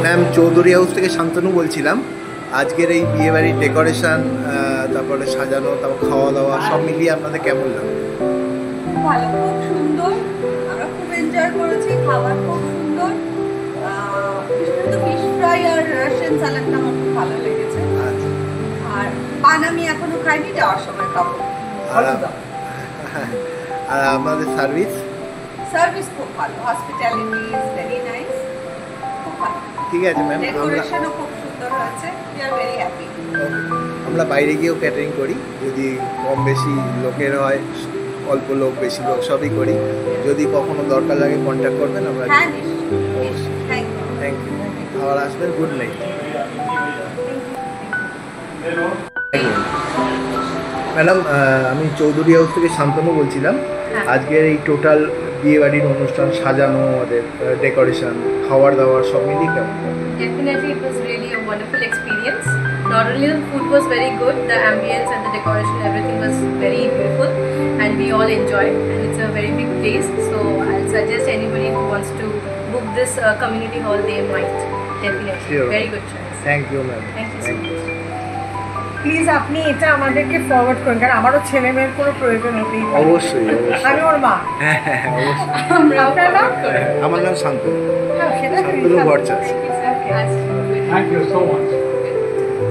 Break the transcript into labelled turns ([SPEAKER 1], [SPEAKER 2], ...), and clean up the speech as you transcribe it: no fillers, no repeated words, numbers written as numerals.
[SPEAKER 1] Ma'am, Chowdhury house থেকে শান্তনু বলছিলাম। আজকের এই বিয়েবাড়ির ডেকোরেশন, তারপরে সাজানো, তারপর খাওয়া দাওয়া সব মিলিয়ে আপনাদের কেমন লাগলো?
[SPEAKER 2] ভালো, খুব সুন্দর। আমরা খুব এনজয় করেছি, খাবার খুব সুন্দর। বিশেষত ফিশ ফ্রাই আর রাশিয়ান স্যালাডটা আমার খুব ভালো লেগেছে।
[SPEAKER 1] আচ্ছা।
[SPEAKER 2] আর পান আমি এখনো খাইনি, যাওয়ার সময় খাবো।
[SPEAKER 1] আর আপনাদের সার্ভিস?
[SPEAKER 2] সার্ভিস খুব ভালো, হসপিটালিটি ইজ ভেরি নাইস, খুব ভালো।
[SPEAKER 1] ঠিক আছে ম্যাম,
[SPEAKER 2] ডেকোরেশনও খুব সুন্দর হয়েছে। We are very happy.
[SPEAKER 1] আমরা বাইরে গিয়েও ক্যাটারিং করি, যদি কম বেশি লোকের হয়, অল্প লোক বেশি লোক সবই করি। যদি কখনো দরকার লাগে কন্ট্যাক্ট করবেন, আমরা।
[SPEAKER 2] হ্যাঁ, নিশ্চয়ই। Thank you.
[SPEAKER 1] আবার আসবেন। Good night. ম্যাডাম, আমি চৌধুরী হাউস থেকে শান্তনু বলছিলাম। আজকের এই টোটাল বিয়েবাড়ির অনুষ্ঠান সাজানো, আমাদের ডেকোরেশন, খাবার দাবার সব মিলিয়ে কেমন?
[SPEAKER 3] Definitely, it was really a wonderful experience. Not only the food was very good, the ambience and the decoration, everything was very beautiful, and we all enjoyed. And it's a very big place, so I'll suggest anybody who wants to book this community hall, they might. Definitely,
[SPEAKER 1] Sure.
[SPEAKER 3] Very good choice.
[SPEAKER 1] Thank you ma'am.
[SPEAKER 3] Thank you so much.
[SPEAKER 4] Please আপনি এটা আমাদেরকে forward করেন, কারণ আমারও ছেলে মেয়ের কোনো প্রয়োজন হতেই পারে।
[SPEAKER 1] অবশ্যই অবশ্যই।
[SPEAKER 4] আমি ওর মা।
[SPEAKER 1] হ্যাঁ হ্যাঁ হ্যাঁ, অবশ্যই।
[SPEAKER 4] আপনার নাম?
[SPEAKER 1] আমার নাম শান্তনু।
[SPEAKER 4] হ্যাঁ, সেটা
[SPEAKER 1] Shantanu Bhattacharya.
[SPEAKER 3] Thank you so much.
[SPEAKER 5] Thank you so much.